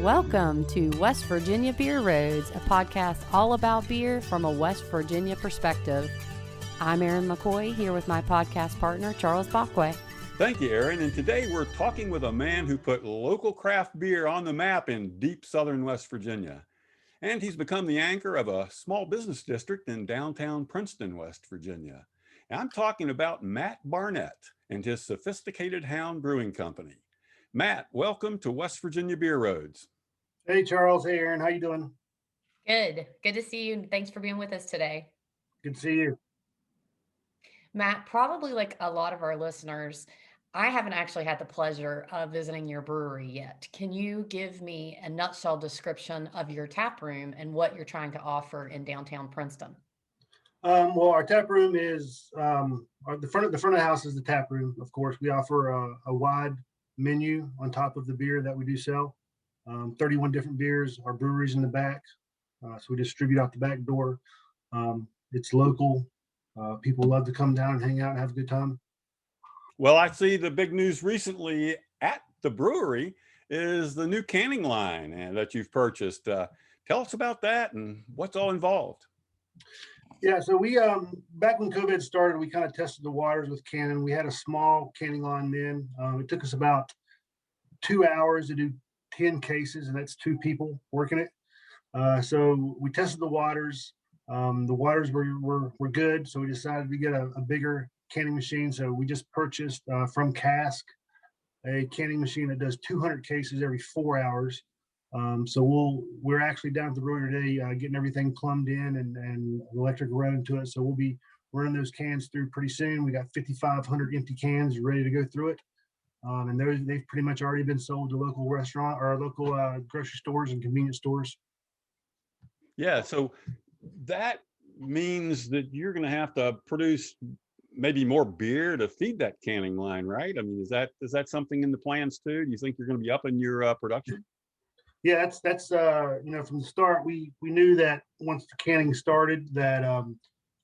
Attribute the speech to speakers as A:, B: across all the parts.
A: Welcome to West Virginia Beer Roads, a podcast all about beer from a West Virginia perspective. I'm Erin McCoy, here with my podcast partner, Charles Bachway.
B: Thank you, Erin. And today we're talking with a man who put local craft beer on the map in deep southern West Virginia. And he's become the anchor of a small business district in downtown Princeton, West Virginia. And I'm talking about Matt Barnett and his Sophisticated Hound Brewing Company. Matt, welcome to West Virginia Beer Roads.
C: Hey, Charles. Hey, Erin. How you doing?
A: Good. Good to see you. Thanks for being with us today.
C: Good to see you.
A: Matt, probably like a lot of our listeners, I haven't actually had the pleasure of visiting your brewery yet. Can you give me a nutshell description of your tap room and what you're trying to offer in downtown Princeton?
C: Well, our tap room is the front of the house is the tap room. Of course, we offer a wide menu on top of the beer that we do sell. 31 different beers. Our brewery's in the back, so we distribute out the back door. It's local. People love to come down and hang out and have a good time.
B: Well, I see the big news recently at the brewery is the new canning line that you've purchased. Tell us about that and what's all involved.
C: Yeah, so we back when COVID started, we kind of tested the waters with canning. We had a small canning line then. It took us about 2 hours to do 10 cases, and that's 2 people working it. So we tested the waters. The waters were good, so we decided to get a bigger canning machine. So we just purchased from Cask a canning machine that does 200 cases every 4 hours. So we're actually down at the brewery today getting everything plumbed in and electric running to it. So we'll be running those cans through pretty soon. We got 5,500 empty cans ready to go through it. And they've pretty much already been sold to local restaurant or local grocery stores and convenience stores.
B: Yeah, so that means that you're going to have to produce maybe more beer to feed that canning line, right? I mean, is that something in the plans too? Do you think you're going to be upping your production?
C: Yeah, that's from the start we knew that once the canning started that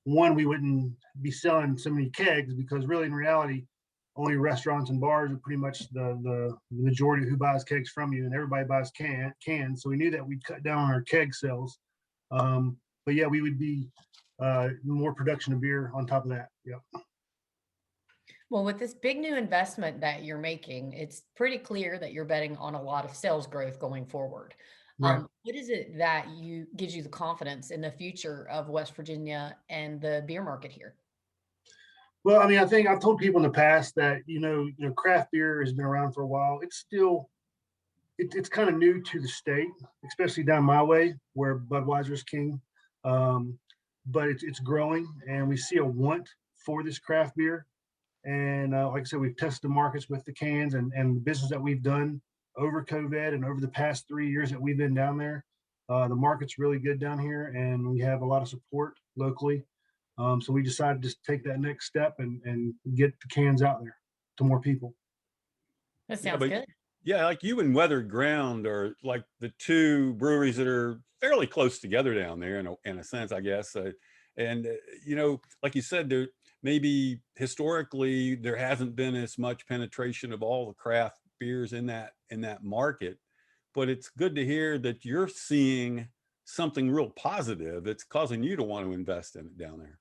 C: one, we wouldn't be selling so many kegs, because really in reality only restaurants and bars are pretty much the majority of who buys kegs from you, and everybody buys cans. So we knew that we'd cut down on our keg sales. But yeah, we would be more production of beer on top of that. Yep.
A: Well, with this big new investment that you're making, it's pretty clear that you're betting on a lot of sales growth going forward.
C: Right.
A: What is it that gives you the confidence in the future of West Virginia and the beer market here?
C: Well, I mean, I think I've told people in the past that, craft beer has been around for a while. It's still, it's kind of new to the state, especially down my way where Budweiser's king. But it's growing, and we see a want for this craft beer. And like I said, we've tested the markets with the cans and the business that we've done over COVID and over the past 3 years that we've been down there. The market's really good down here, and we have a lot of support locally. So we decided to just take that next step and get the cans out there to more people.
A: That sounds good.
B: Yeah, like you and Weathered Ground are like the two breweries that are fairly close together down there in a sense, I guess. Like you said, there maybe historically there hasn't been as much penetration of all the craft beers in that market, but it's good to hear that you're seeing something real positive that's causing you to want to invest in it down there.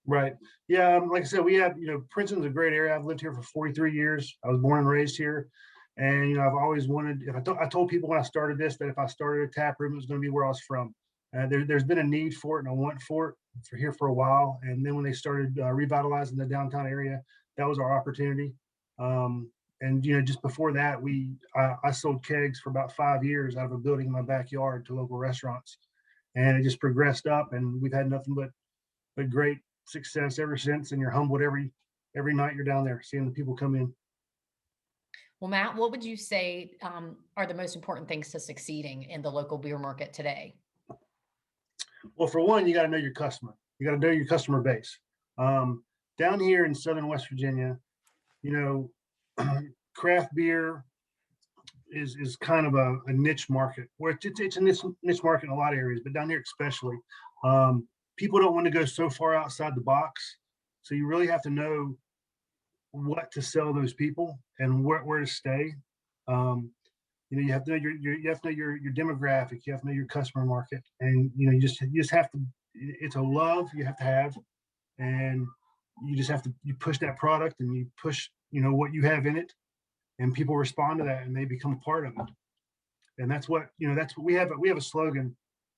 C: Right. Yeah. Like I said, we have, Princeton's a great area. I've lived here for 43 years. I was born and raised here. And, I've always wanted, I told people when I started this, that if I started a tap room, it was going to be where I was from. There's been a need for it and a want for it for here for a while. And then when they started revitalizing the downtown area, that was our opportunity. And just before that, I sold kegs for about 5 years out of a building in my backyard to local restaurants. And it just progressed up, and we've had nothing but great success ever since. And you're humbled every night you're down there seeing the people come in.
A: Well, Matt, what would you say are the most important things to succeeding in the local beer market today?
C: Well, for one, you got to know your customer. You got to know your customer base. Down here in Southern West Virginia, craft beer is kind of a niche market, where it's a niche market in a lot of areas, but down here especially, people don't want to go so far outside the box. So you really have to know what to sell those people and where to stay. you have to know you have to know your demographic, you have to know your customer market, and you just have to. It's a love you have to have, and you just have to push that product and you push what you have in it, and people respond to that and they become a part of it. And that's what that's what we have a slogan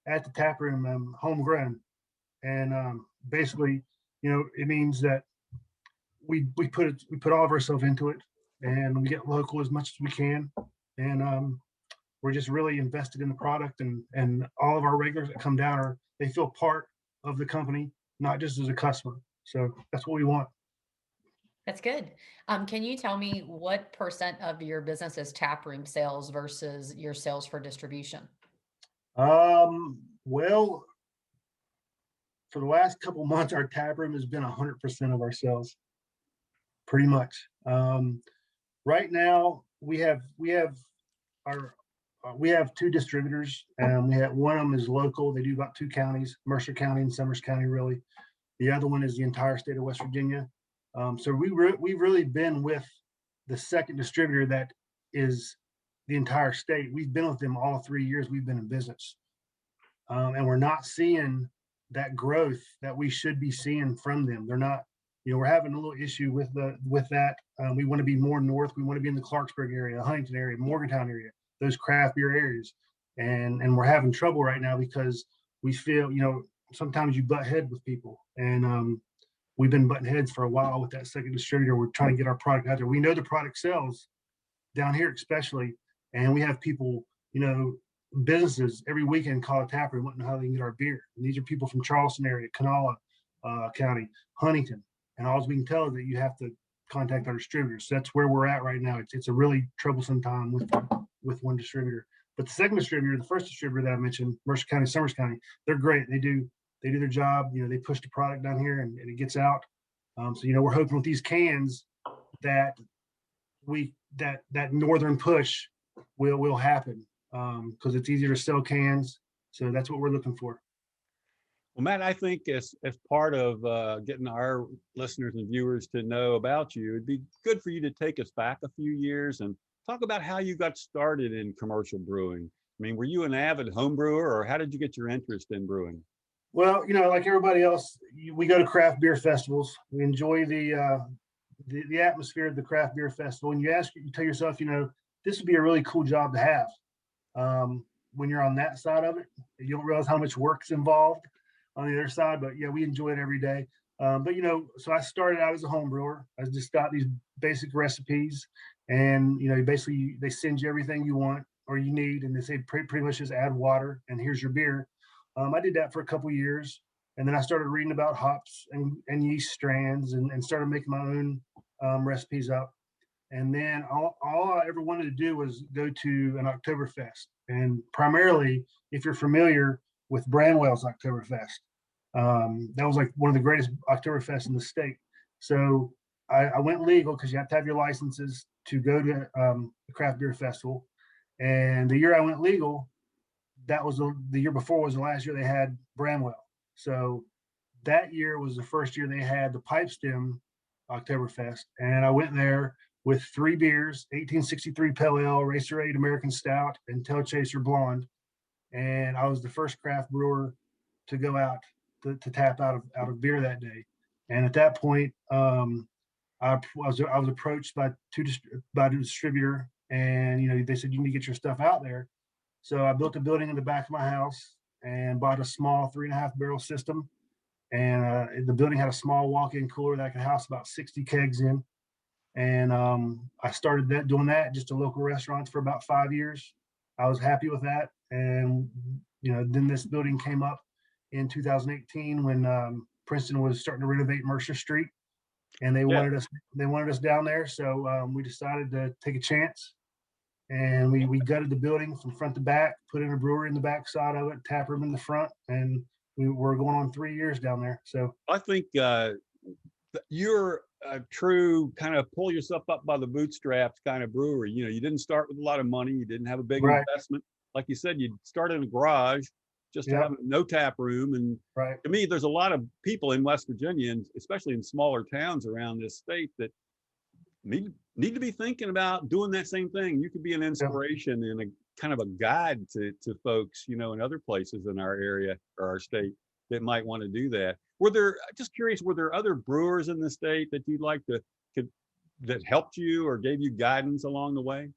C: at the tap room, homegrown, and basically it means that we put all of ourselves into it, and we get local as much as we can, and we're just really invested in the product, and all of our regulars that come down they feel part of the company, not just as a customer. So that's what we want.
A: That's good. Can you tell me what percent of your business is tap room sales versus your sales for distribution?
C: Well, for the last couple of months, our tap room has been 100% of our sales, pretty much. Right now, our we have two distributors, and one of them is local. They do about two counties, Mercer County and Summers County, really. The other one is the entire state of West Virginia. So we've really been with the second distributor that is the entire state. We've been with them all 3 years we've been in business, and we're not seeing that growth that we should be seeing from them. They're not. We're having a little issue with that. We want to be more north. We want to be in the Clarksburg area, the Huntington area, Morgantown area, those craft beer areas, and we're having trouble right now because we feel sometimes you butt head with people, and we've been butting heads for a while with that second distributor. We're trying to get our product out there. We know the product sells down here, especially, and we have people, businesses every weekend call a tap room wanting to know how they can get our beer. And these are people from Charleston area, Kanawha County, Huntington, and all we can tell is that you have to contact our distributors. So that's where we're at right now. It's a really troublesome time with one distributor. But the second distributor, the first distributor that I mentioned, Mercer County, Summers County, they're great. They do their job. They push the product down here and it gets out. So we're hoping with these cans that that northern push will happen, because it's easier to sell cans. So that's what we're looking for.
B: Well, Matt, I think as part of getting our listeners and viewers to know about you, it'd be good for you to take us back a few years and talk about how you got started in commercial brewing. I mean, were you an avid home brewer, or how did you get your interest in brewing?
C: Well, like everybody else, we go to craft beer festivals. We enjoy the atmosphere of the craft beer festival, and you tell yourself, this would be a really cool job to have. When you're on that side of it, you don't realize how much work's involved on the other side. But yeah, we enjoy it every day. But so I started out as a home brewer. I just got these basic recipes, and basically they send you everything you want or you need, and they say pretty much just add water and here's your beer. I did that for a couple of years, and then I started reading about hops and yeast strands, and started making my own recipes up. And then all I ever wanted to do was go to an Oktoberfest, and primarily, if you're familiar with Branwell's Oktoberfest, that was like one of the greatest Oktoberfests in the state. So I went legal because you have to have your licenses to go to the craft beer festival. And the year I went legal, that was the year before was the last year they had Bramwell. So that year was the first year they had the Pipe Stem Oktoberfest. And I went there with 3 beers, 1863 Pale Ale, Racer 8 American Stout, and Tail Chaser Blonde. And I was the first craft brewer to go out to tap out of beer that day. And at that point, I was approached by a distributor, and they said, you need to get your stuff out there. So I built a building in the back of my house and bought a small 3.5 barrel system. And the building had a small walk-in cooler that could house about 60 kegs in. And I started doing that just to local restaurants for about 5 years. I was happy with that. And, then this building came up in 2018 when Princeton was starting to renovate Mercer Street, and they wanted us down there. So we decided to take a chance. And we gutted the building from front to back, put in a brewery in the back side of it, tap room in the front, and we were going on 3 years down there. So
B: I think you're a true kind of pull yourself up by the bootstraps kind of brewery. You didn't start with a lot of money. You didn't have a big investment. Like you said, you started in a garage, just having no tap room. And to me, there's a lot of people in West Virginia, and especially in smaller towns around this state, that need to be thinking about doing that same thing. You could be an
C: Yeah.
B: inspiration and a kind of a guide to folks, in other places in our area or our state that might want to do that. Were there, just curious, were there other brewers in the state that you'd like to could that helped you or gave you guidance along the way?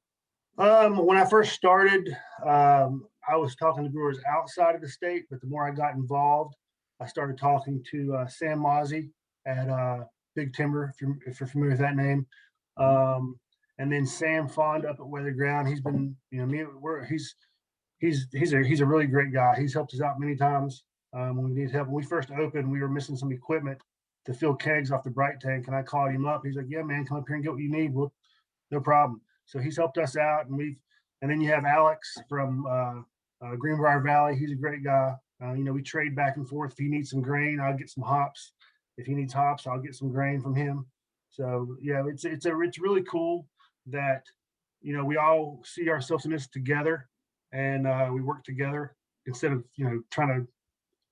C: When I first started, I was talking to brewers outside of the state, but the more I got involved, I started talking to Sam Mozzie at Big Timber, if you're familiar with that name. And then Sam Fond up at Weather Ground. He's been, he's a really great guy. He's helped us out many times when we need help. When we first opened, we were missing some equipment to fill kegs off the Bright Tank, and I called him up. He's like, "Yeah, man, come up here and get what you need. Well, no problem." So he's helped us out, and then you have Alex from Greenbrier Valley. He's a great guy. We trade back and forth. If he needs some grain, I'll get some hops. If he needs hops, I'll get some grain from him. So yeah, it's really cool that we all see ourselves in this together, and we work together instead of trying to.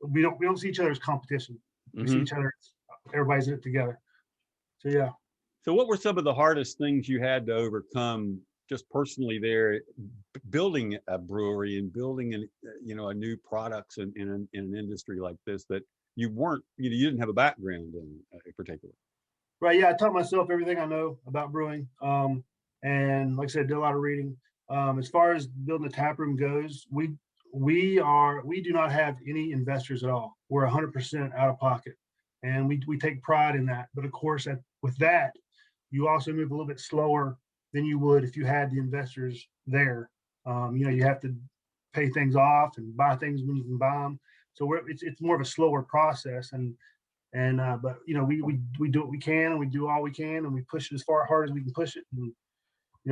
C: We don't see each other as competition. We see each other. Everybody's in it together. So yeah.
B: So what were some of the hardest things you had to overcome just personally there, building a brewery and building a new products in an industry like this that you weren't, you didn't have a background in particular?
C: Right. Yeah. I taught myself everything I know about brewing. And like I said, did a lot of reading. As far as building a tap room goes, we do not have any investors at all. We're 100% out of pocket, and we take pride in that. But of course, with that, you also move a little bit slower than you would if you had the investors there. You have to pay things off and buy things when you can buy them. So it's more of a slower process. But we do what we can, and we do all we can, and we push it as hard as we can push it. And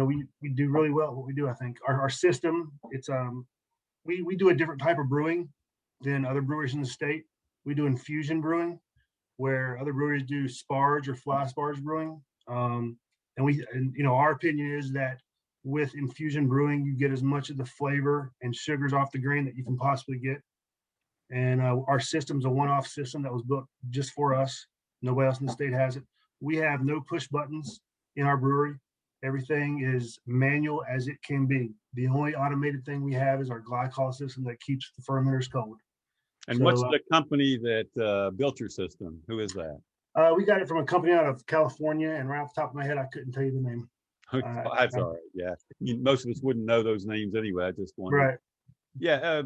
C: we do really well at what we do. I think our system, it's we do a different type of brewing than other breweries in the state. We do infusion brewing, where other breweries do sparge or fly sparge brewing. Our opinion is that with infusion brewing, you get as much of the flavor and sugars off the grain that you can possibly get. And our system's a one-off system that was built just for us. Nobody else in the state has it. We have no push buttons in our brewery. Everything is manual as it can be. The only automated thing we have is our glycol system that keeps the fermenters cold.
B: And what's the company that built your system? Who is that?
C: We got it from a company out of California, and right off the top of my head, I couldn't tell you the name.
B: That's all right. Yeah, most of us wouldn't know those names anyway. I just wanted.
C: Right.
B: Yeah.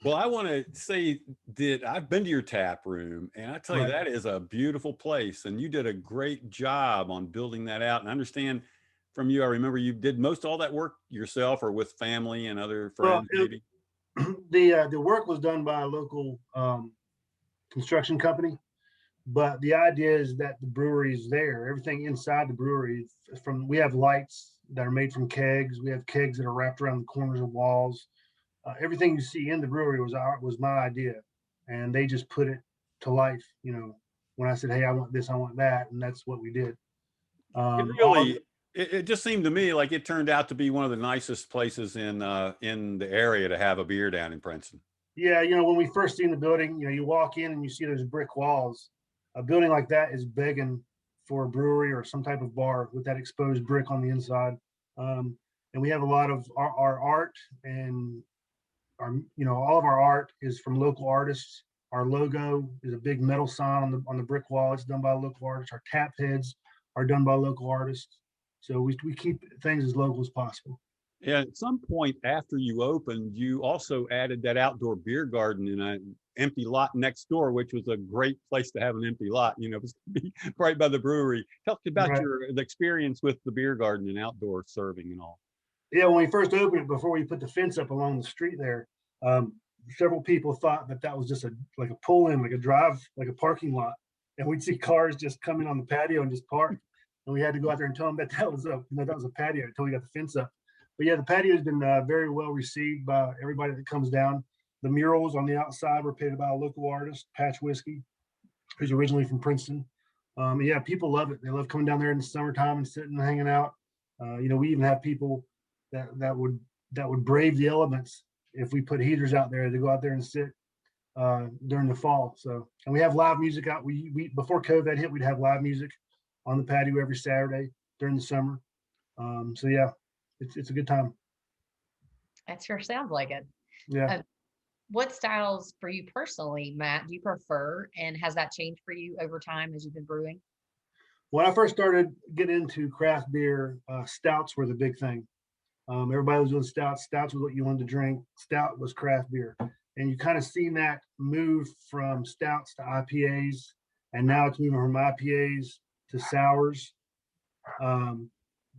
B: Well, I want to say that I've been to your tap room, and I tell you, that is a beautiful place, and you did a great job on building that out. And I understand from you, I remember you did most all that work yourself or with family and other friends, maybe.
C: The work was done by a local construction company, but the idea is that the brewery is there. Everything inside the brewery, we have lights that are made from kegs. We have kegs that are wrapped around the corners of walls. Everything you see in the brewery was my idea, and they just put it to life. When I said, "Hey, I want this, I want that," and that's what we did.
B: It just seemed to me like it turned out to be one of the nicest places in the area to have a beer down in Princeton.
C: Yeah, when we first seen the building, you walk in and you see those brick walls. A building like that is begging for a brewery or some type of bar with that exposed brick on the inside. And we have a lot of our art, and all of our art is from local artists. Our logo is a big metal sign on the brick wall. It's done by a local artist. Our tap heads are done by local artists. So we keep things as local as possible.
B: Yeah, at some point after you opened, you also added that outdoor beer garden in an empty lot next door, which was a great place to have an empty lot. It was right by the brewery. Tell me about the experience with the beer garden and outdoor serving and all.
C: Yeah, when we first opened it, before we put the fence up along the street there, several people thought that was just like a pull-in, like a drive, like a parking lot, and we'd see cars just come in on the patio and just park, and we had to go out there and tell them that was a patio until we got the fence up. But yeah, the patio has been very well received by everybody that comes down. The murals on the outside were painted by a local artist, Patch Whiskey, who's originally from Princeton. Yeah, people love it. They love coming down there in the summertime and sitting and hanging out. We even have people that would brave the elements if we put heaters out there to go out there and sit during the fall. So, and we have live music out. We before COVID hit, we'd have live music on the patio every Saturday during the summer. So yeah, it's a good time.
A: That sure sounds like it.
C: Yeah.
A: Uh, what styles for you personally, Matt, do you prefer? And has that changed for you over time as you've been brewing?
C: When I first started getting into craft beer, stouts were the big thing. Everybody was doing stouts. Stouts was what you wanted to drink. Stout was craft beer. And you kind of seen that move from stouts to IPAs. And now it's moving from IPAs to sours.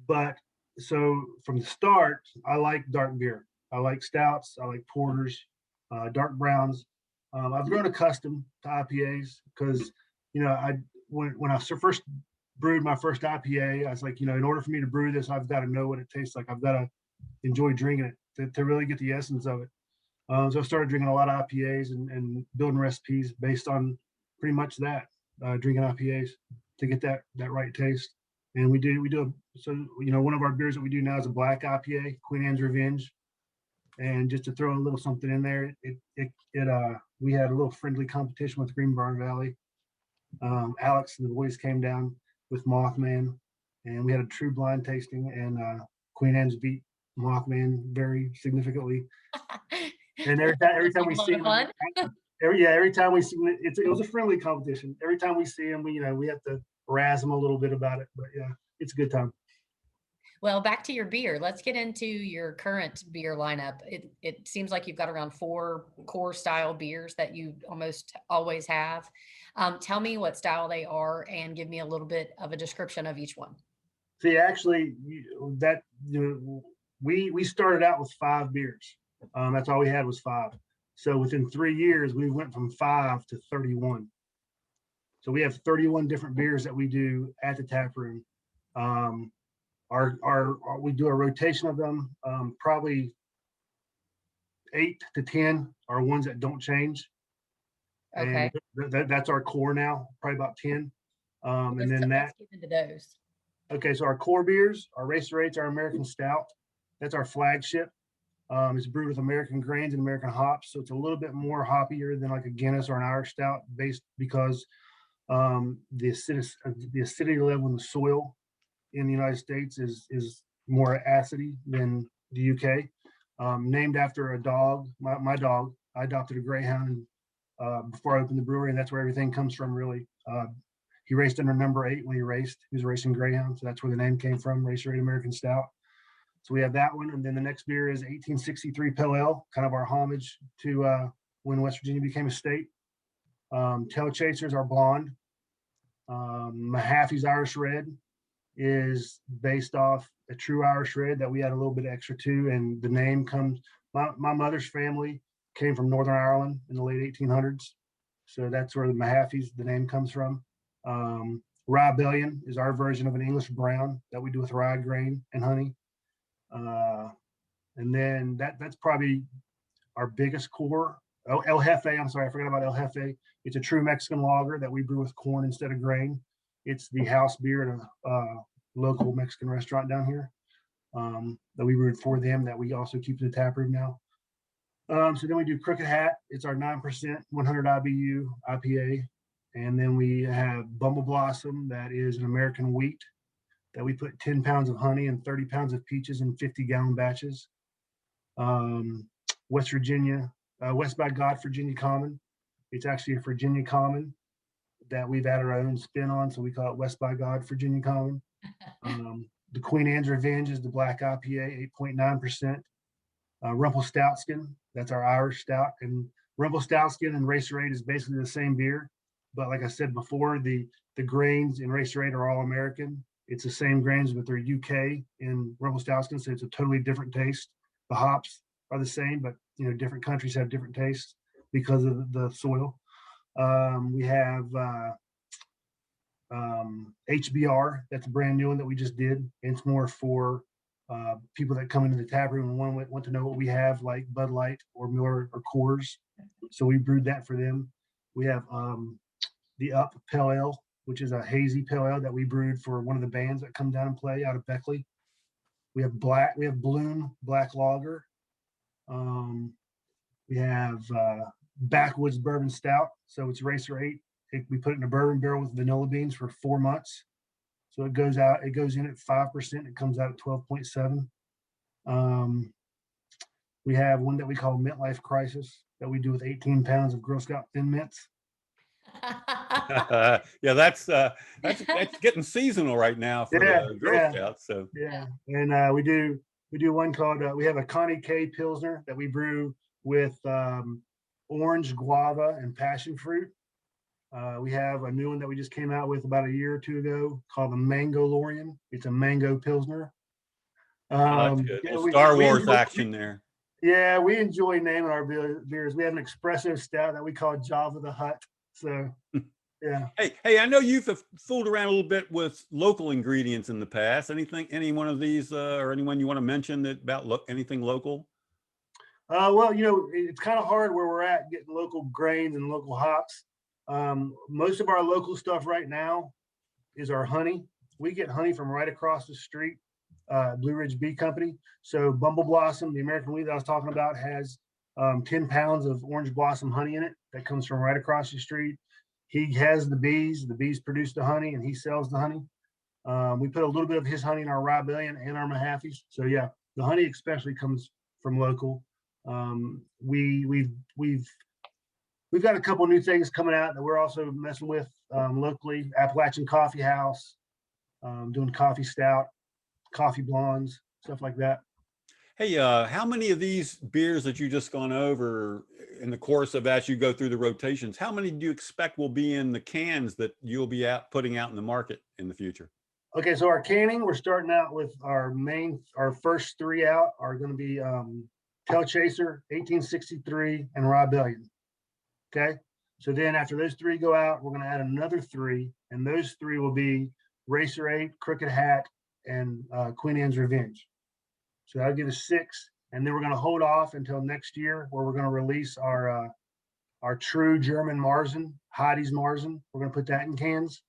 C: But so from the start, I like dark beer. I like stouts. I like porters, dark browns. I've grown accustomed to IPAs because, when I first brewed my first IPA, I was like, in order for me to brew this, I've got to know what it tastes like. I've got to enjoy drinking it to really get the essence of it. So I started drinking a lot of IPAs and building recipes based on pretty much that, drinking IPAs to get that right taste. And we do. So, one of our beers that we do now is a black IPA, Queen Anne's Revenge. And just to throw a little something in there, we had a little friendly competition with Green Barn Valley. Alex and the boys came down with Mothman, and we had a true blind tasting, and Queen Anne's beat Mothman very significantly. And every time we see him, every time we see him, it was a friendly competition. Every time we see him, we have to razz him a little bit about it. But yeah, it's a good time.
A: Well, back to your beer. Let's get into your current beer lineup. It seems like you've got around 4 core style beers that you almost always have. Tell me what style they are and give me a little bit of a description of each one.
C: See, actually, we started out with 5 beers. That's all we had was 5. So within 3 years, we went from 5 to 31. So we have 31 different beers that we do at the tap room. We do a rotation of them. Probably 8 to 10 are ones that don't change.
A: Okay.
C: And that's our core now, probably about 10. And then
A: let's get into those.
C: Okay, so our core beers, our Racer 8's our American Stout. That's our flagship. It's brewed with American grains and American hops, so it's a little bit more hoppier than like a Guinness or an Irish Stout, based because the acidity level in the soil in the United States is more acidy than the UK. Named after a dog, my dog. I adopted a greyhound before I opened the brewery, and that's where everything comes from, really. He raced under number 8 when he raced. He was racing greyhound, so that's where the name came from, Racer 8 American Stout. So we have that one, and then the next beer is 1863 Pale Ale, kind of our homage to when West Virginia became a state. Tail Chasers are blonde. Mahaffey's Irish Red is based off a true Irish Red that we had a little bit extra to, and the name comes. My mother's family came from Northern Ireland in the late 1800s, so that's where the Mahaffey's, the name comes from. Rye Bellion is our version of an English brown that we do with rye grain and honey. And then that's probably our biggest core. Oh, El Jefe, I'm sorry, I forgot about El Jefe. It's a true Mexican lager that we brew with corn instead of grain. It's the house beer at a local Mexican restaurant down here that we brewed for them, that we also keep in the tap room now. So then we do Crooked Hat. It's our 9%, 100 IBU IPA. And then we have Bumble Blossom, that is an American wheat that we put 10 pounds of honey and 30 pounds of peaches in 50-gallon batches. West Virginia, West by God Virginia Common. It's actually a Virginia Common that we've added our own spin on, so we call it West by God Virginia Common. The Queen Anne's Revenge is the black IPA, 8.9%. Rumpelstiltskin, that's our Irish stout. And Rumpelstiltskin and Racer 8 is basically the same beer. But like I said before, the grains in Racer 8 are all American. It's the same grains, but they're UK in Rumpelstiltskin, so it's a totally different taste. The hops are the same, but different countries have different tastes because of the soil. We have HBR. That's a brand new one that we just did. And it's more for people that come into the tap room and want to know what we have, like Bud Light or Miller or Coors. So we brewed that for them. We have the Up Pale Ale, which is a hazy pale ale that we brewed for one of the bands that come down and play out of Beckley. We have Bloom Black Lager. We have Backwoods Bourbon Stout. So it's Racer 8. We put it in a bourbon barrel with vanilla beans for 4 months. So it goes in at 5%. It comes out at 12.7. We have one that we call Midlife Crisis that we do with 18 pounds of Girl Scout Thin Mints.
B: Yeah, that's getting seasonal right now for the Girl Scouts. So
C: and we do one called we have a Connie K Pilsner that we brew with orange, guava, and passion fruit. We have a new one that we just came out with about a year or two ago called the Mango Lorian. It's a mango pilsner.
B: That's good. A little Star Wars action there.
C: Yeah, we enjoy naming our beers. We have an espresso stout that we call Java the Hutt. So, yeah.
B: Hey, I know you've fooled around a little bit with local ingredients in the past. Any one of these, or anyone you want to mention that about anything local?
C: Well, it's kind of hard where we're at getting local grains and local hops. Most of our local stuff right now is our honey. We get honey from right across the street. Blue Ridge Bee Company. So Bumble Blossom, the American wheat that I was talking about, has 10 pounds of orange blossom honey in it that comes from right across the street. He has the bees produce the honey, and he sells the honey. We put a little bit of his honey in our Rybellion and our Mahaffey's. So yeah, the honey especially comes from local. We've got a couple new things coming out that we're also messing with locally. Appalachian Coffee House, doing coffee stout, coffee blondes, stuff like that.
B: Hey, how many of these beers that you just gone over in the course of as you go through the rotations, how many do you expect will be in the cans that you'll be putting out in the market in the future?
C: Okay, so our canning, we're starting out with our first three out are going to be Tail Chaser, 1863, and Rybellion. Okay, so then after those three go out, we're going to add another three, and those three will be Racer 8, Crooked Hat, and Queen Anne's Revenge. So that'll give us 6, and then we're going to hold off until next year, where we're going to release our true German Marzen, Heidi's Marzen. We're going to put that in cans,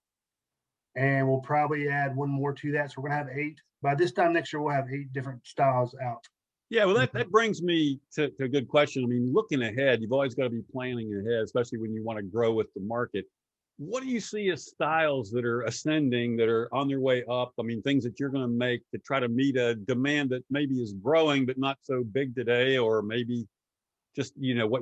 C: and we'll probably add one more to that. So we're going to have 8. By this time next year, we'll have 8 different styles out.
B: Yeah, well, that brings me to a good question. I mean, looking ahead, you've always got to be planning ahead, especially when you want to grow with the market. What do you see as styles that are ascending, that are on their way up? I mean, things that you're going to make to try to meet a demand that maybe is growing, but not so big today, or maybe just,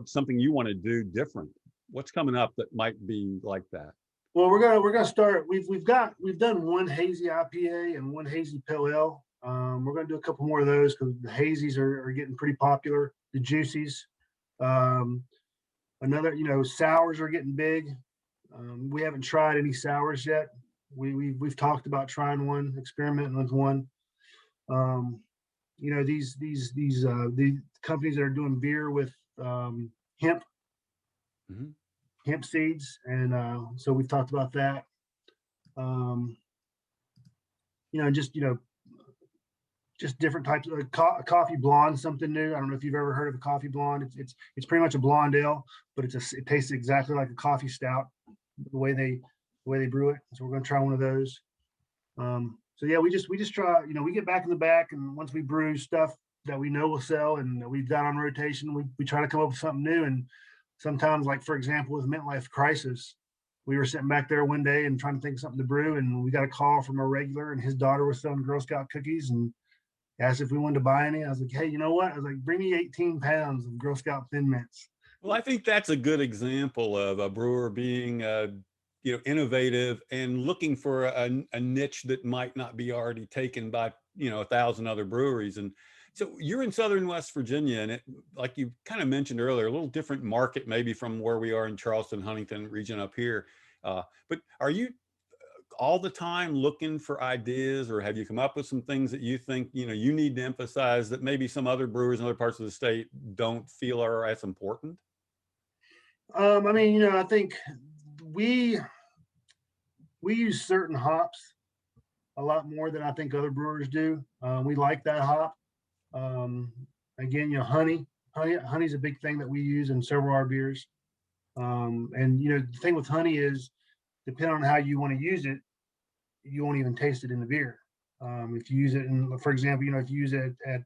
B: something you want to do different. What's coming up that might be like that?
C: Well, we're gonna start. We've done one hazy IPA and one hazy pale ale. We're gonna do a couple more of those because the hazies are getting pretty popular. The juicies, sours are getting big. We haven't tried any sours yet. We've talked about trying one, experimenting with one. These companies that are doing beer with hemp seeds, and so we've talked about that. Just different types of coffee blonde, something new. I don't know if you've ever heard of a coffee blonde. It's pretty much a blonde ale, but it tastes exactly like a coffee stout, the way they brew it. So we're going to try one of those. So yeah, we just try, we get back in the back, and once we brew stuff that we know will sell and that we've got on rotation, we try to come up with something new. And sometimes, like for example, with Midlife Crisis, we were sitting back there one day and trying to think of something to brew, and we got a call from a regular, and his daughter was selling Girl Scout cookies and asked if we wanted to buy any. I was like, hey, you know what? I was like, bring me 18 pounds of Girl Scout Thin Mints.
B: Well, I think that's a good example of a brewer being, innovative and looking for a niche that might not be already taken by, 1,000 other breweries. And so you're in Southern West Virginia, and like you kind of mentioned earlier, a little different market maybe from where we are in Charleston, Huntington region up here. But are you all the time looking for ideas, or have you come up with some things that you think, you need to emphasize that maybe some other brewers in other parts of the state don't feel are as important?
C: I think we use certain hops a lot more than I think other brewers do. We like that hop. Again, honey's a big thing that we use in several of our beers. And the thing with honey is, depending on how you want to use it, you won't even taste it in the beer. If you use it in, for example, if you use it at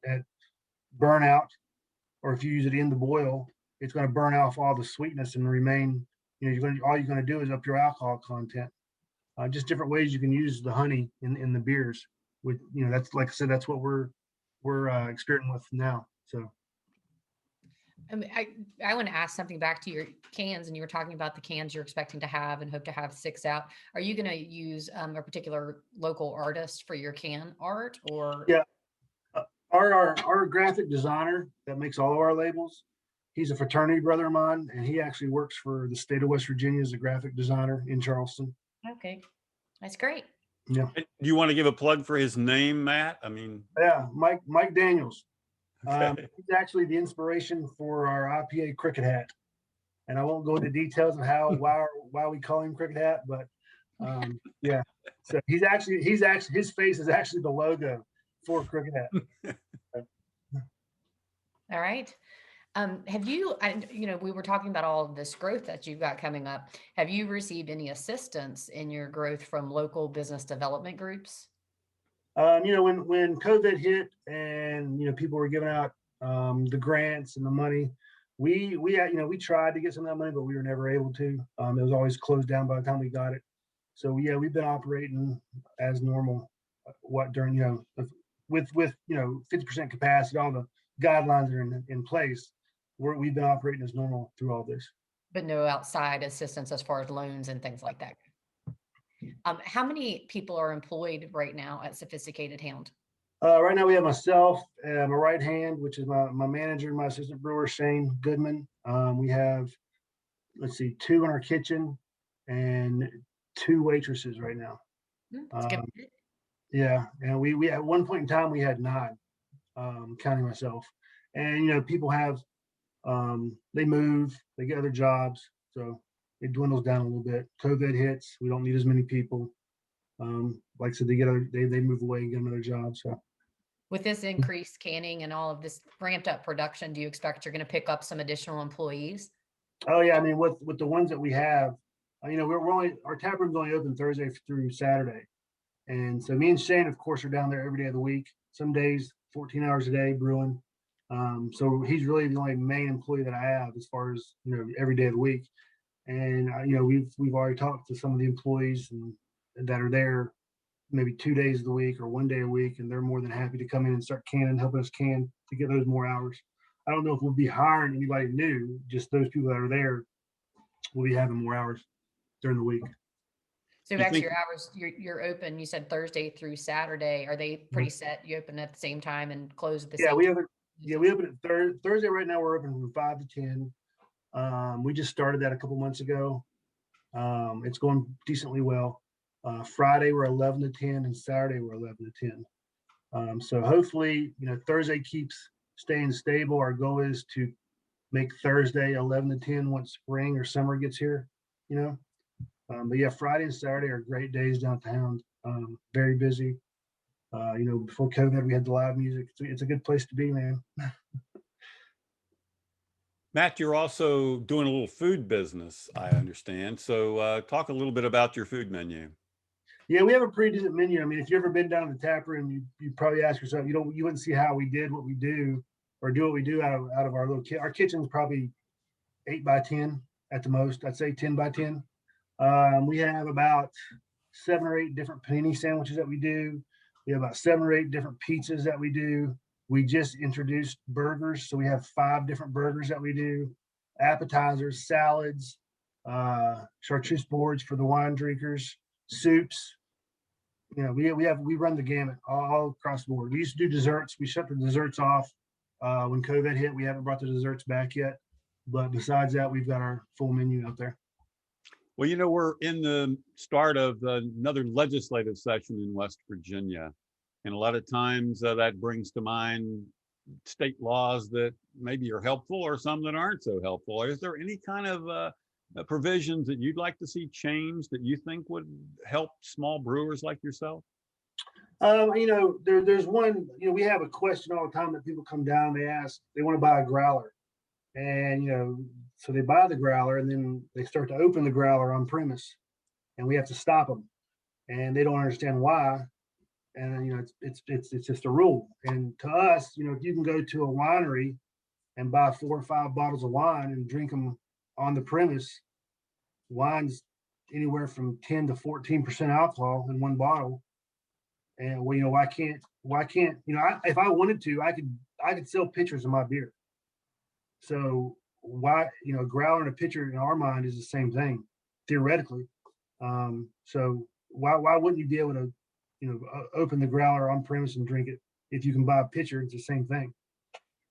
C: burnout, or if you use it in the boil, it's going to burn off all the sweetness and remain. All you're going to do is up your alcohol content. just different ways you can use the honey in the beers. With that's like I said, that's what we're experimenting with now. So
A: I want to ask something back to your cans, and you were talking about the cans you're expecting to have and hope to have 6 out. Are you going to use a particular local artist for your can art, or?
C: yeah, our graphic designer that makes all of our labels, he's a fraternity brother of mine, and he actually works for the state of West Virginia as a graphic designer in Charleston.
A: Okay, that's great.
C: Yeah.
B: Do you want to give a plug for his name, Matt? I mean,
C: Yeah, Mike Daniels.
B: okay.
C: He's actually the inspiration for our IPA cricket hat, and I won't go into details of why we call him Cricket Hat, but yeah. So his face is actually the logo for Cricket Hat.
A: All right. Have you, we were talking about all of this growth that you've got coming up. Have you received any assistance in your growth from local business development groups?
C: When COVID hit and people were giving out the grants and the money, we tried to get some of that money, but we were never able to. It was always closed down by the time we got it. So yeah, we've been operating as normal. During with 50% capacity, all the guidelines are in place. We've been operating as normal through all this.
A: But no outside assistance as far as loans and things like that. How many people are employed right now at Sophisticated Hound?
C: Right now we have myself, my right hand, which is my manager, my assistant brewer, Shane Goodman. We have, let's see, 2 in our kitchen and 2 waitresses right now.
A: That's good.
C: Yeah, and we at one point in time we had 9, counting myself. And people have they move, they get other jobs, so it dwindles down a little bit. COVID hits, we don't need as many people. Like I said, they move away and get another job. So
A: with this increased canning and all of this ramped up production, do you expect you're going to pick up some additional employees?
C: oh yeah, I mean with the ones that we have, our tap room's only open Thursday through Saturday. And so me and Shane, of course, are down there every day of the week. Some days, 14 hours a day brewing. So he's really the only main employee that I have as far as every day of the week. And we've already talked to some of the employees that are there maybe 2 days of the week or 1 day a week, and they're more than happy to come in and start canning, helping us can to get those more hours. I don't know if we'll be hiring anybody new. Just those people that are there will be having more hours during the week.
A: So back to your hours, you're open, you said Thursday through Saturday. Are they pretty set? You open at the same time and close at the same time?
C: We open at Thursday right now. We're open from 5 to 10. We just started that a couple months ago. It's going decently well. Friday we're 11 to 10 and Saturday we're 11 to 10. So hopefully, Thursday keeps staying stable. Our goal is to make Thursday 11 to 10 once spring or summer gets here, But yeah, Friday and Saturday are great days downtown. Very busy. Before COVID, we had the live music. It's a good place to be, man.
B: Matt, you're also doing a little food business, I understand. So talk a little bit about your food menu.
C: Yeah, we have a pretty decent menu. I mean, if you've ever been down to the tap room, you probably ask yourself, you wouldn't see how we did what we do or do what we do out of our little kitchen. Our kitchen's probably 8 by 10 at the most. I'd say 10 by 10. We have about 7 or 8 different panini sandwiches that we do. We have about 7 or 8 different pizzas that we do. We just introduced burgers, so we have 5 different burgers that we do, appetizers, salads, chartreuse boards for the wine drinkers, soups. We run the gamut all across the board. We used to do desserts. We shut the desserts off when COVID hit. We haven't brought the desserts back yet, but besides that, we've got our full menu out there.
B: Well, we're in the start of another legislative session in West Virginia. And a lot of times that brings to mind state laws that maybe are helpful or some that aren't so helpful. Is there any kind of provisions that you'd like to see changed that you think would help small brewers like yourself?
C: There's one, we have a question all the time that people come down, they want to buy a growler. And, so they buy the growler and then they start to open the growler on premise and we have to stop them and they don't understand why. And, it's just a rule. And to us, if you can go to a winery and buy 4 or 5 bottles of wine and drink them on the premise, wine's anywhere from 10 to 14% alcohol in one bottle. And well, why can't, if I wanted to, I could sell pitchers of my beer. So why, a growler and a pitcher in our mind is the same thing, theoretically. So why wouldn't you be able to, open the growler on premise and drink it? If you can buy a pitcher, it's the same thing.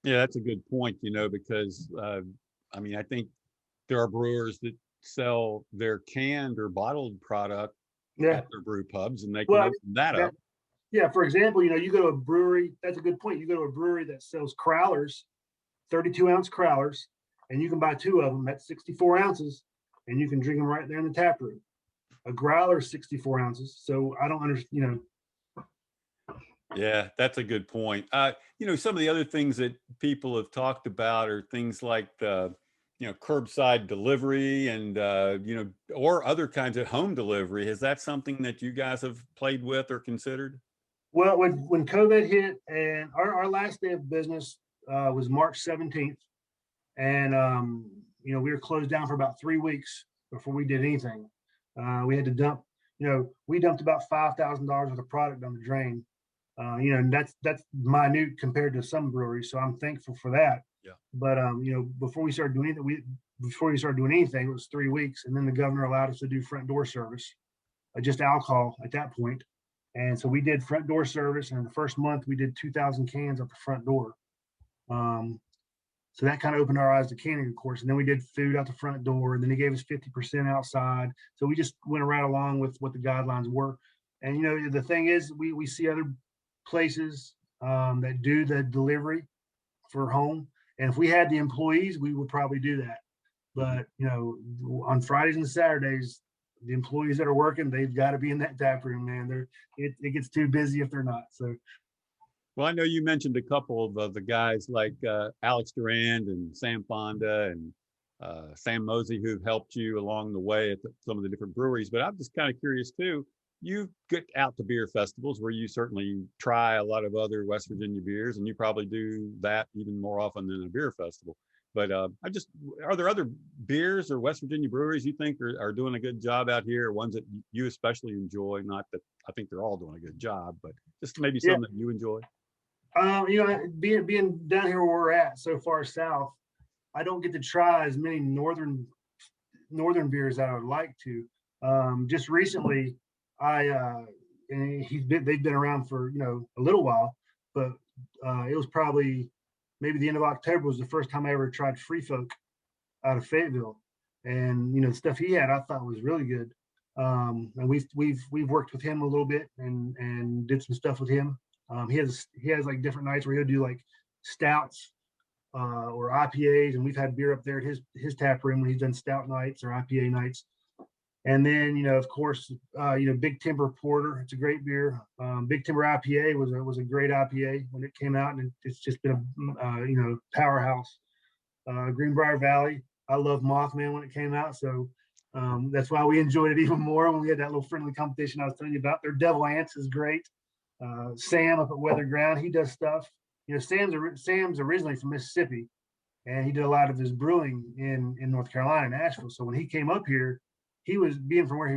B: Yeah, that's a good point, because I think there are brewers that sell their canned or bottled product
C: Yeah.
B: at their brew pubs, and they can
C: Well,
B: open that up.
C: Yeah, for example, you go to a brewery, that's a good point. You go to a brewery that sells crowlers, 32-ounce crowlers, and you can buy 2 of them. That's 64 ounces, and you can drink them right there in the tap room. A growler is 64 ounces. So I don't understand,
B: Yeah, that's a good point. Some of the other things that people have talked about are things like the, curbside delivery and, or other kinds of home delivery. Is that something that you guys have played with or considered?
C: Well, when COVID hit and our last day of business was March 17th. And, we were closed down for about 3 weeks before we did anything. We had to dump, we dumped about $5,000 worth of product down the drain. And that's minute compared to some breweries. So I'm thankful for that.
B: Yeah.
C: But, before we started doing anything, it was 3 weeks. And then the governor allowed us to do front door service, just alcohol at that point. And so we did front door service. And the first month we did 2,000 cans at the front door. So that kind of opened our eyes to canning, of course. And then we did food out the front door. And then they gave us 50% outside. So we just went right along with what the guidelines were. And, the thing is, we see other places that do the delivery for home. And if we had the employees, we would probably do that. But, on Fridays and Saturdays, the employees that are working, they've got to be in that tap room, man. It gets too busy if they're not. So.
B: Well, I know you mentioned a couple of the guys like Alex Durand and Sam Fonda and Sam Mosey who've helped you along the way at some of the different breweries. But I'm just kind of curious too. You get out to beer festivals where you certainly try a lot of other West Virginia beers, and you probably do that even more often than a beer festival. But are there other beers or West Virginia breweries you think are doing a good job out here, or ones that you especially enjoy? Not that I think they're all doing a good job, but just maybe some that you enjoy.
C: Being down here where we're at so far south, I don't get to try as many northern beers that I would like to. Just recently, they've been around for a little while, but it was probably maybe the end of October was the first time I ever tried Free Folk out of Fayetteville, and the stuff he had I thought was really good. And we've worked with him a little bit and did some stuff with him. He has like different nights where he'll do like stouts or IPAs, and we've had beer up there at his tap room when he's done stout nights or IPA nights. And then of course Big Timber Porter, it's a great beer. Big Timber IPA was a great IPA when it came out, and it's just been a powerhouse. Greenbrier Valley, I love Mothman when it came out, so that's why we enjoyed it even more when we had that little friendly competition I was telling you about. Their Devil Ants is great. Sam up at Weather Ground, he does stuff. Sam's originally from Mississippi, and he did a lot of his brewing in North Carolina, Nashville. So when he came up here, he was being from where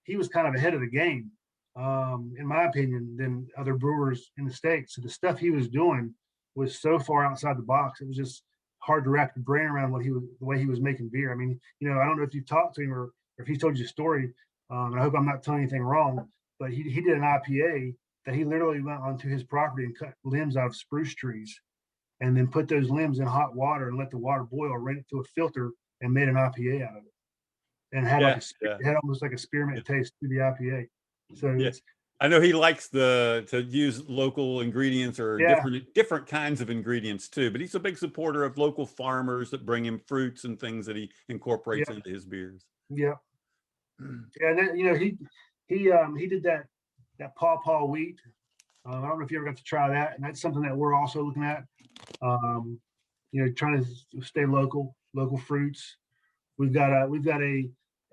C: he was kind of ahead of the game, in my opinion, than other brewers in the States. So the stuff he was doing was so far outside the box. It was just hard to wrap your brain around the way he was making beer. I mean, I don't know if you've talked to him or if he's told you a story, and I hope I'm not telling anything wrong, but he did an IPA that he literally went onto his property and cut limbs out of spruce trees and then put those limbs in hot water and let the water boil, ran it through a filter, and made an IPA out of it. And had it had almost like a spearmint taste to the IPA. So
B: I know he likes to use local ingredients or different kinds of ingredients too, but he's a big supporter of local farmers that bring him fruits and things that he incorporates into his beers.
C: Yeah. And then, he did that pawpaw wheat. I don't know if you ever got to try that, and that's something that we're also looking at. Trying to stay local fruits. We've got a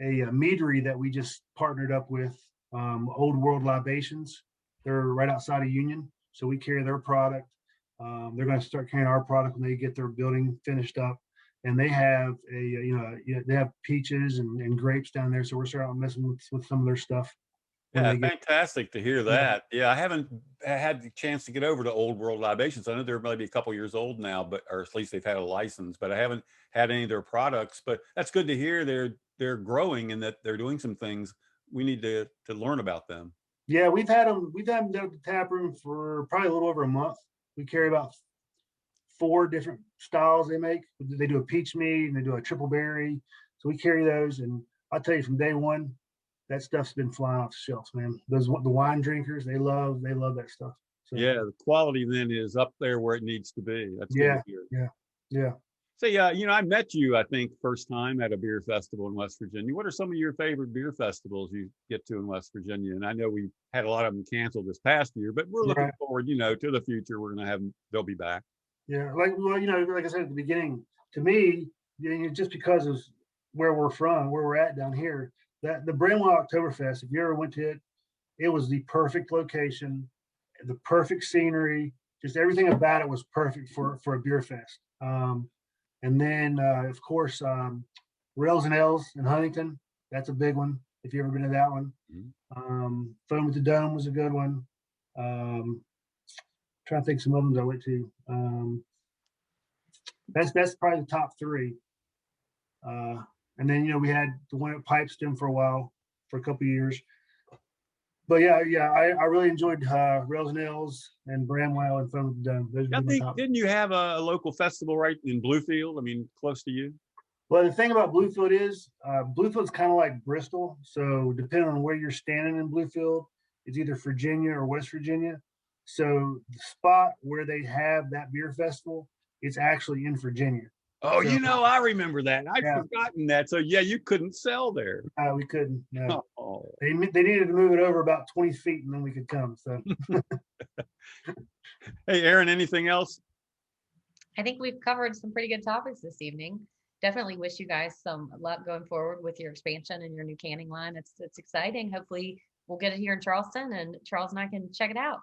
C: meadery that we just partnered up with, Old World Libations. They're right outside of Union, so we carry their product. They're going to start carrying our product when they get their building finished up. and they have they have peaches and grapes down there. So we're starting messing with some of their stuff.
B: Yeah, fantastic to hear that. Yeah, I haven't had the chance to get over to Old World Libations. I know they're maybe a couple years old now, but or at least they've had a license, but I haven't had any of their products. But that's good to hear they're growing and that they're doing some things. We need to learn about them.
C: Yeah, we've had them down at the tap room for probably a little over a month. We carry about 4 different styles they make. They do a peach mead and they do a triple berry. So we carry those, and I'll tell you from day one, that stuff's been flying off the shelves, man. The wine drinkers, they love that stuff.
B: So, yeah, the quality then is up there where it needs to be. That's good to hear.
C: Yeah.
B: So I met you, I think, first time at a beer festival in West Virginia. What are some of your favorite beer festivals you get to in West Virginia? And I know we had a lot of them canceled this past year, but we're looking forward, to the future. We're going to have them, they'll be back.
C: Yeah, like I said at the beginning, to me, just because of where we're from, where we're at down here, that the Bramwell Oktoberfest, if you ever went to it, it was the perfect location, the perfect scenery, just everything about it was perfect for a beer fest. And then, of course, Rails and Ales in Huntington, that's a big one, if you've ever been to that one. Foam at the Dome was a good one. Trying to think some of them I went to. That's probably the top 3. And then we had the one at Pipestem for a while, for a couple of years. But I really enjoyed Rails and Ales and Bramwell and Foam at the Dome.
B: I think didn't you have a local festival right in Bluefield? I mean, close to you.
C: Well, the thing about Bluefield is Bluefield's kind of like Bristol. So depending on where you're standing in Bluefield, it's either Virginia or West Virginia. So the spot where they have that beer festival, it's actually in Virginia.
B: Oh, so, I remember that. I'd forgotten that. So you couldn't sell there.
C: We couldn't. No. Oh. They needed to move it over about 20 feet and then we could come. So.
B: Hey, Aaron, anything else?
A: I think we've covered some pretty good topics this evening. Definitely wish you guys some luck going forward with your expansion and your new canning line. It's exciting. Hopefully we'll get it here in Charleston and Charles and I can check it out.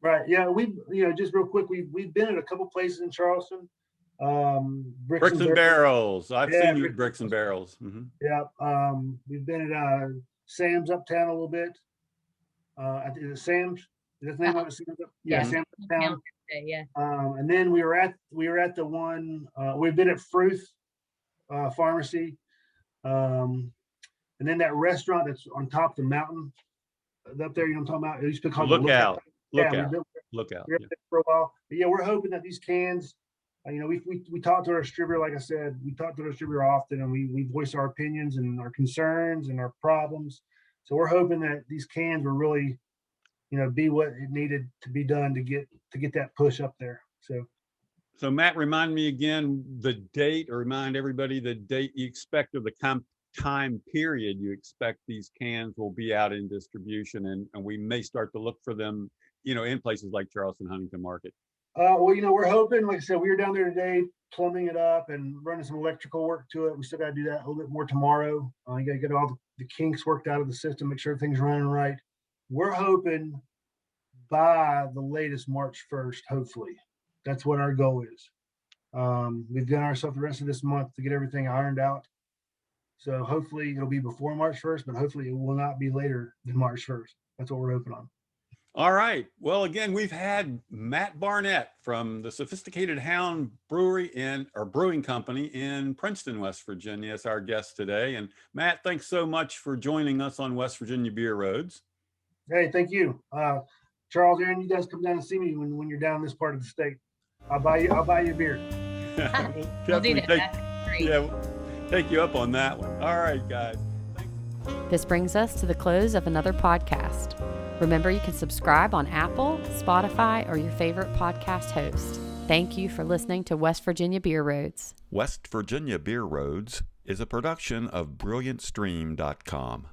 C: Right. Yeah. We've, just real quick, we've been at a couple places in Charleston.
B: Bricks and Barrels. I've seen you at Bricks and Barrels. Mm-hmm.
C: Yeah. We've been at Sam's Uptown a little bit. I think Sam's. Is that the name of it? Sam's Sam's Uptown.
A: Yeah.
C: And then we were at the one. We've been at Fruth Pharmacy. And then that restaurant that's on top of the mountain up there. You know what I'm talking about? It used to be called
B: Lookout.
C: Lookout.
B: Lookout.
C: For a while. But we're hoping that these cans. We talk to our distributor, like I said, we talk to our distributor often, and we voice our opinions and our concerns and our problems. So we're hoping that these cans will really, be what it needed to be done to get that push up there.
B: So Matt, remind me again the date, or remind everybody the date you expect, or the time period you expect these cans will be out in distribution, and we may start to look for them, in places like Charleston Huntington Market.
C: We're hoping, like I said, we were down there today plumbing it up and running some electrical work to it. We still got to do that a little bit more tomorrow. You got to get all the kinks worked out of the system, make sure everything's running right. We're hoping by the latest March 1st, hopefully. That's what our goal is. We've done ourselves the rest of this month to get everything ironed out. So hopefully it'll be before March 1st, but hopefully it will not be later than March 1st. That's what we're hoping on.
B: All right. Well, again, we've had Matt Barnett from the Sophisticated Hound Brewing Company in Princeton, West Virginia, as our guest today. And Matt, thanks so much for joining us on West Virginia Beer Roads.
C: Hey, thank you. Charles, Aaron, you guys come down and see me when you're down in this part of the state. I'll buy you a beer.
A: We'll do that. That's great.
B: Yeah, we'll take you up on that one. All right, guys.
D: This brings us to the close of another podcast. Remember, you can subscribe on Apple, Spotify, or your favorite podcast host. Thank you for listening to West Virginia Beer Roads.
E: West Virginia Beer Roads is a production of BrilliantStream.com.